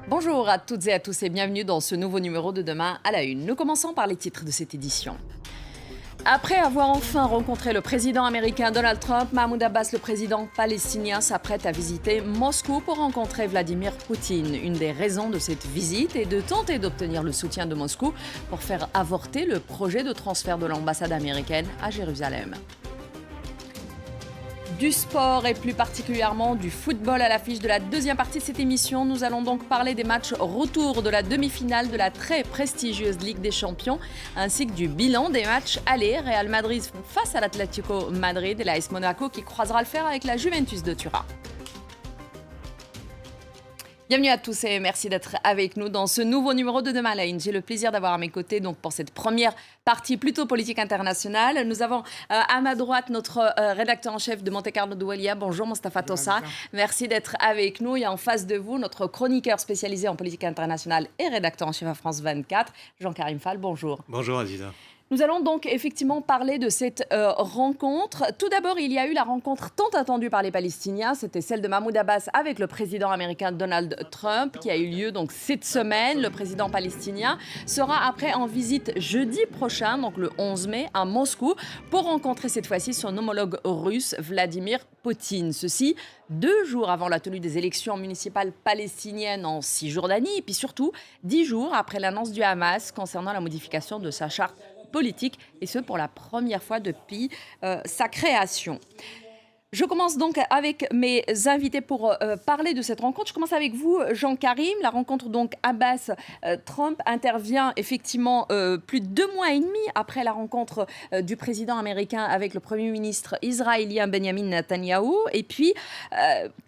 Bonjour à toutes et à tous et bienvenue dans ce nouveau numéro de Demain à la Une. Nous commençons par les titres de cette édition. Après avoir enfin rencontré le président américain Donald Trump, Mahmoud Abbas, le président palestinien, s'apprête à visiter Moscou pour rencontrer Vladimir Poutine. Une des raisons de cette visite est de tenter d'obtenir le soutien de Moscou pour faire avorter le projet de transfert de l'ambassade américaine à Jérusalem. Du sport et plus particulièrement du football à l'affiche de la deuxième partie de cette émission. Nous allons donc parler des matchs retour de la demi-finale de la très prestigieuse Ligue des Champions ainsi que du bilan des matchs allés. Real Madrid face à l'Atlético Madrid et l'AS Monaco qui croisera le fer avec la Juventus de Turin. Bienvenue à tous et merci d'être avec nous dans ce nouveau numéro de Demain à la Une. J'ai le plaisir d'avoir à mes côtés donc pour cette première partie plutôt politique internationale. Nous avons à ma droite notre rédacteur en chef de Monte Carlo Doualiya. Bonjour Mostafa Tossa. Merci d'être avec nous. Et en face de vous, notre chroniqueur spécialisé en politique internationale et rédacteur en chef à France 24, Jean-Karim Fall. Bonjour. Bonjour Aziza. Nous allons donc effectivement parler de cette rencontre. Tout d'abord, il y a eu la rencontre tant attendue par les Palestiniens. C'était celle de Mahmoud Abbas avec le président américain Donald Trump qui a eu lieu donc cette semaine. Le président palestinien sera après en visite jeudi prochain, donc le 11 mai, à Moscou pour rencontrer cette fois-ci son homologue russe Vladimir Poutine. Ceci 2 jours avant la tenue des élections municipales palestiniennes en Cisjordanie et puis surtout 10 jours après l'annonce du Hamas concernant la modification de sa charte politique, et ce pour la première fois depuis sa création. Je commence donc avec mes invités pour parler de cette rencontre. Je commence avec vous, Jean-Karim. La rencontre donc Abbas-Trump intervient effectivement plus de 2 mois et demi après la rencontre du président américain avec le Premier ministre israélien Benjamin Netanyahou. Et puis,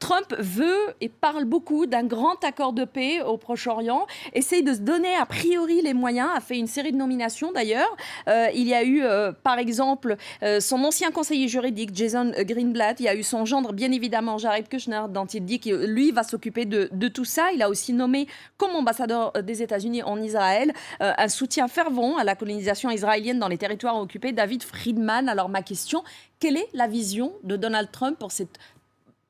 Trump veut et parle beaucoup d'un grand accord de paix au Proche-Orient, essaye de se donner a priori les moyens, a fait une série de nominations d'ailleurs. Il y a eu par exemple son ancien conseiller juridique, Jason Greenblatt. Il y a eu son gendre, bien évidemment, Jared Kushner, dont il dit que lui va s'occuper de tout ça. Il a aussi nommé comme ambassadeur des États-Unis en Israël un soutien fervent à la colonisation israélienne dans les territoires occupés, David Friedman. Alors ma question, quelle est la vision de Donald Trump pour cette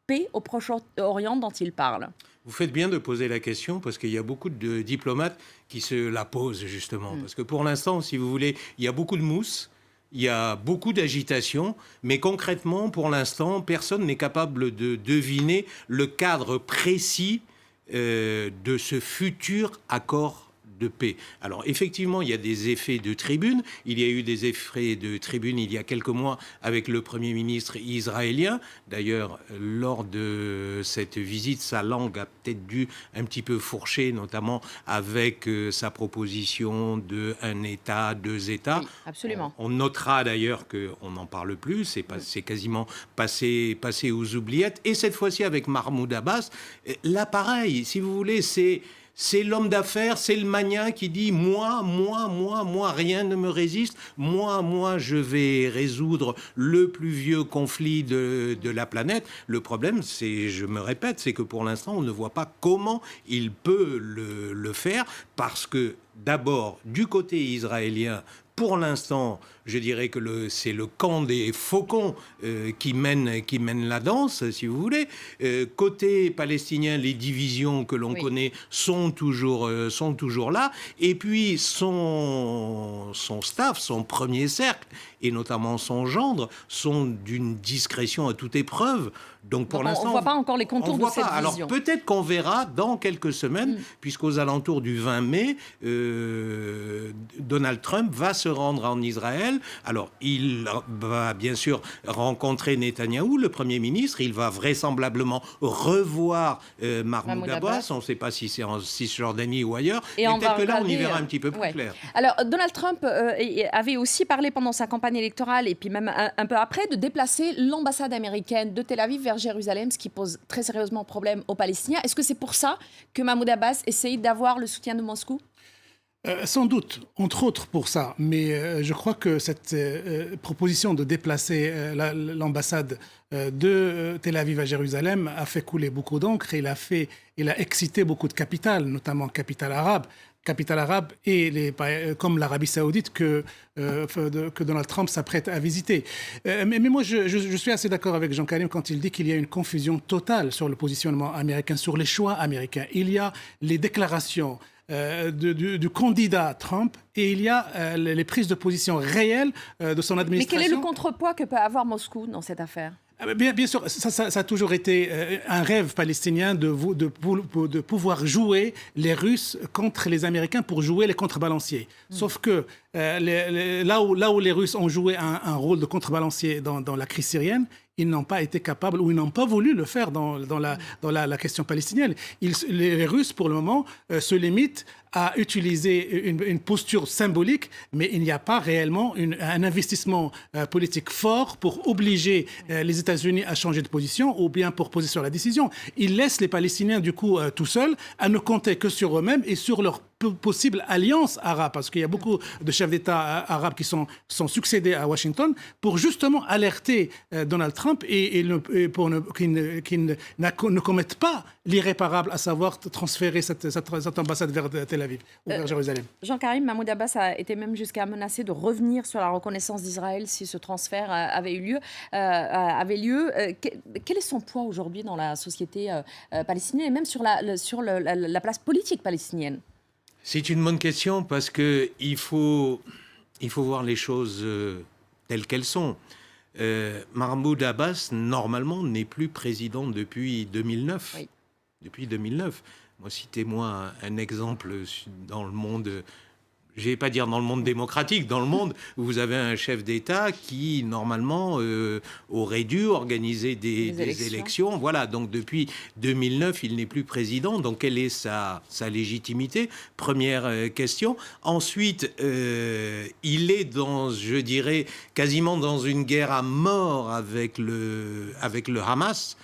paix au Proche-Orient dont il parle ? Vous faites bien de poser la question parce qu'il y a beaucoup de diplomates qui se la posent justement. Parce que pour l'instant, si vous voulez, il y a beaucoup de mousse. Il y a beaucoup d'agitation, mais concrètement, pour l'instant, personne n'est capable de deviner le cadre précis de ce futur accord de paix. Alors effectivement, il y a des effets de tribune. Il y a eu des effets de tribune il y a quelques mois avec le Premier ministre israélien. D'ailleurs, lors de cette visite, sa langue a peut-être dû un petit peu fourcher, notamment avec sa proposition de un État, 2 États. Oui, absolument. On notera d'ailleurs qu'on n'en parle plus. C'est quasiment passé aux oubliettes. Et cette fois-ci, avec Mahmoud Abbas, là, pareil, si vous voulez, c'est l'homme d'affaires, c'est le magnat qui dit « moi, rien ne me résiste. Moi, je vais résoudre le plus vieux conflit de la planète. » Le problème, je me répète, c'est que pour l'instant, on ne voit pas comment il peut le faire parce que, d'abord, du côté israélien, pour l'instant, je dirais que c'est le camp des faucons qui mène la danse, si vous voulez. Côté palestinien, les divisions que l'on connaît sont toujours là. Et puis, son staff, son premier cercle, et notamment son gendre, sont d'une discrétion à toute épreuve. Donc, pour l'instant, on ne voit pas encore les contours de cette vision. Alors, peut-être qu'on verra dans quelques semaines, puisqu'aux alentours du 20 mai, Donald Trump va se rendre en Israël. Alors, il va bien sûr rencontrer Netanyahou, le Premier ministre. Il va vraisemblablement revoir Mahmoud Abbas. On ne sait pas si c'est en Cisjordanie ou ailleurs. Et peut-être que là, on y verra un petit peu plus clair. Alors, Donald Trump avait aussi parlé pendant sa campagne électorale, et puis même un peu après, de déplacer l'ambassade américaine de Tel Aviv vers Jérusalem, ce qui pose très sérieusement problème aux Palestiniens. Est-ce que c'est pour ça que Mahmoud Abbas essaye d'avoir le soutien de Moscou ? Sans doute, entre autres pour ça, mais je crois que cette proposition de déplacer l'ambassade de Tel Aviv à Jérusalem a fait couler beaucoup d'encre et il a excité beaucoup de capitales, notamment capitales arabes, capitales arabes et comme l'Arabie saoudite que Donald Trump s'apprête à visiter. Mais moi, je suis assez d'accord avec Jean-Karim quand il dit qu'il y a une confusion totale sur le positionnement américain, sur les choix américains. Il y a les déclarations du candidat Trump et il y a les prises de position réelles de son administration. Mais quel est le contrepoids que peut avoir Moscou dans cette affaire ? Bien sûr, ça a toujours été un rêve palestinien de pouvoir jouer les Russes contre les Américains pour jouer les contrebalanciers. Sauf que là où les Russes ont joué un rôle de contrebalancier dans la crise syrienne, ils n'ont pas été capables ou ils n'ont pas voulu le faire dans la question palestinienne. Les Russes, pour le moment, se limitent à utiliser une posture symbolique, mais il n'y a pas réellement un investissement politique fort pour obliger les États-Unis à changer de position ou bien pour poser sur la décision. Ils laissent les Palestiniens, du coup, tout seuls, à ne compter que sur eux-mêmes et sur leur possible alliance arabe, parce qu'il y a beaucoup de chefs d'État arabes qui sont succédés à Washington pour justement alerter Donald Trump pour qu'il ne commette pas l'irréparable, à savoir transférer cette ambassade vers Tel Aviv ou vers Jérusalem. Jean-Karim, Mahmoud Abbas a été même jusqu'à menacer de revenir sur la reconnaissance d'Israël si ce transfert avait lieu. Quel est son poids aujourd'hui dans la société palestinienne et même sur la place politique palestinienne ? C'est une bonne question parce qu'il faut voir les choses telles qu'elles sont. Mahmoud Abbas, normalement, n'est plus président depuis 2009. Oui. Depuis 2009. Moi, citez-moi un exemple dans le monde, je ne vais pas dire dans le monde démocratique, dans le monde où vous avez un chef d'État qui, normalement, aurait dû organiser des élections. Voilà, donc depuis 2009, il n'est plus président. Donc, quelle est sa légitimité ? Première question. Ensuite, il est je dirais, quasiment dans une guerre à mort avec le Hamas.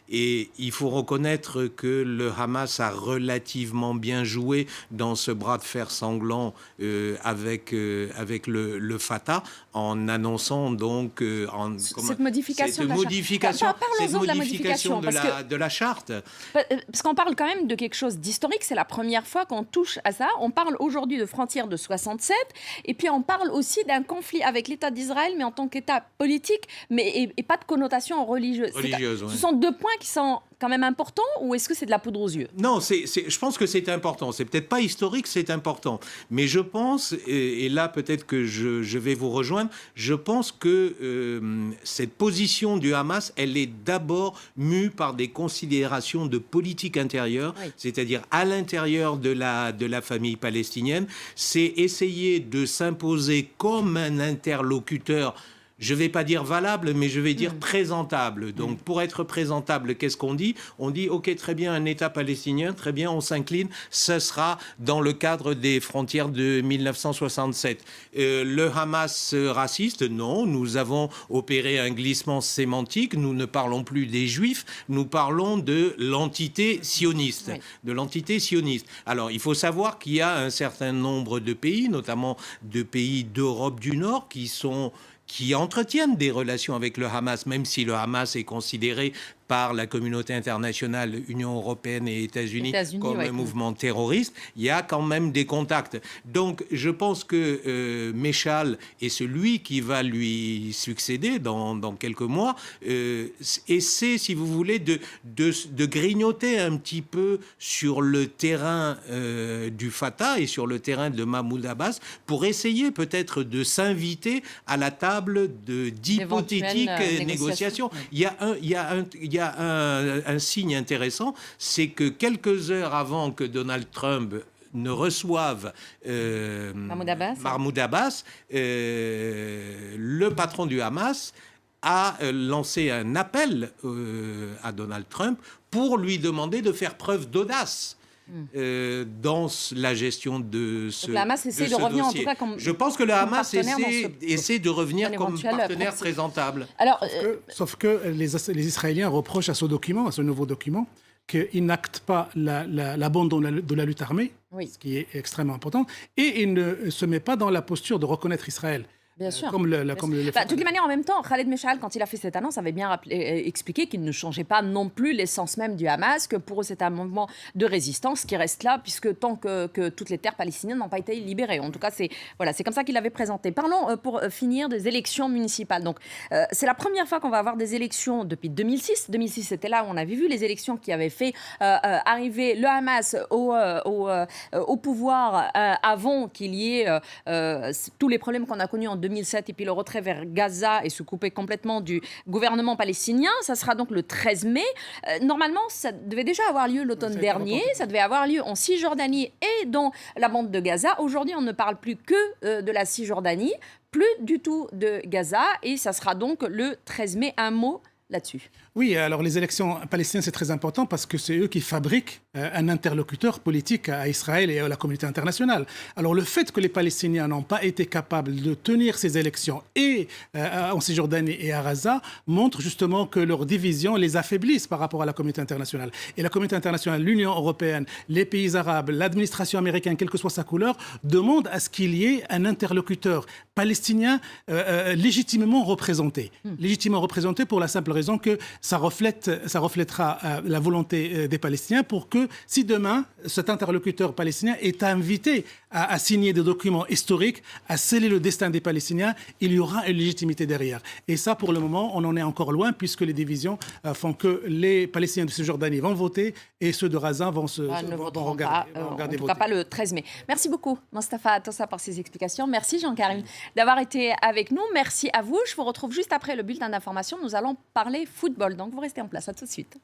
Et il faut reconnaître que le Hamas a relativement bien joué dans ce bras de fer sanglant avec le Fatah en annonçant donc cette modification de la charte. Parce qu'on parle quand même de quelque chose d'historique, c'est la première fois qu'on touche à ça. On parle aujourd'hui de frontières de 67 et puis on parle aussi d'un conflit avec l'État d'Israël, mais en tant qu'État politique, et pas de connotation religieuse. Ce sont deux points qui sont quand même importants, ou est-ce que c'est de la poudre aux yeux ? Non, je pense que c'est important. C'est peut-être pas historique, c'est important. Mais je pense, et là peut-être que je vais vous rejoindre, je pense que cette position du Hamas, elle est d'abord mue par des considérations de politique intérieure, oui. C'est-à-dire à l'intérieur de la famille palestinienne. C'est essayer de s'imposer comme un interlocuteur, je ne vais pas dire valable, mais je vais dire présentable. Donc, pour être présentable, qu'est-ce qu'on dit ? On dit, OK, très bien, un État palestinien, très bien, on s'incline, ce sera dans le cadre des frontières de 1967. Le Hamas raciste, non, nous avons opéré un glissement sémantique, nous ne parlons plus des Juifs, nous parlons de l'entité sioniste. Oui. De l'entité sioniste. Alors, il faut savoir qu'il y a un certain nombre de pays, notamment de pays d'Europe du Nord, qui entretiennent des relations avec le Hamas, même si le Hamas est considéré par la communauté internationale, Union européenne et États-Unis comme un mouvement terroriste, il y a quand même des contacts. Donc, je pense que Méchal est celui qui va lui succéder dans quelques mois, essaie, si vous voulez, de grignoter un petit peu sur le terrain du Fatah et sur le terrain de Mahmoud Abbas pour essayer peut-être de s'inviter à la table d'hypothétiques négociations. Il y a un signe intéressant, c'est que quelques heures avant que Donald Trump ne reçoive Mahmoud Abbas, le patron du Hamas a lancé un appel à Donald Trump pour lui demander de faire preuve d'audace dans la gestion de ce dossier. Le Hamas essaie de revenir en tout cas comme je pense que le Hamas essaie de revenir comme partenaire présentable. Alors, sauf que les Israéliens reprochent à ce nouveau document, qu'il n'acte pas l'abandon de la lutte armée, oui. Ce qui est extrêmement important, et il ne se met pas dans la posture de reconnaître Israël. Bien sûr. De toutes les manières, en même temps, Khaled Meshaal, quand il a fait cette annonce, avait bien expliqué qu'il ne changeait pas non plus l'essence même du Hamas, que pour eux, c'est un mouvement de résistance qui reste là, puisque tant que toutes les terres palestiniennes n'ont pas été libérées. En tout cas, c'est comme ça qu'il l'avait présenté. Parlons, pour finir, des élections municipales. Donc, c'est la première fois qu'on va avoir des élections depuis 2006. 2006, c'était là où on avait vu les élections qui avaient fait arriver le Hamas au pouvoir avant qu'il y ait tous les problèmes qu'on a connus en 2007 et puis le retrait vers Gaza et se couper complètement du gouvernement palestinien. Ça sera donc le 13 mai. Normalement, ça devait déjà avoir lieu l'automne dernier. Ça devait avoir lieu en Cisjordanie et dans la bande de Gaza. Aujourd'hui, on ne parle plus que de la Cisjordanie, plus du tout de Gaza. Et ça sera donc le 13 mai. Un mot là-dessus. Oui, alors les élections palestiniennes, c'est très important parce que c'est eux qui fabriquent un interlocuteur politique à Israël et à la communauté internationale. Alors le fait que les Palestiniens n'ont pas été capables de tenir ces élections et en Cisjordanie et à Gaza montre justement que leurs divisions les affaiblissent par rapport à la communauté internationale. Et la communauté internationale, l'Union européenne, les pays arabes, l'administration américaine, quelle que soit sa couleur, demandent à ce qu'il y ait un interlocuteur palestinien légitimement représenté. Légitimement représenté pour la simple raison que ça reflètera la volonté des Palestiniens pour que, si demain, cet interlocuteur palestinien est invité à signer des documents historiques, à sceller le destin des Palestiniens, il y aura une légitimité derrière. Et ça, pour le moment, on en est encore loin, puisque les divisions font que les Palestiniens de Cisjordanie vont voter et ceux de Gaza vont regarder. En tout cas, pas le 13 mai. Merci beaucoup, Mostafa Atossa, pour ces explications. Merci, Jean-Karim, d'avoir été avec nous. Merci à vous. Je vous retrouve juste après le bulletin d'information. Nous allons parler football. Donc, vous restez en place. À tout de suite.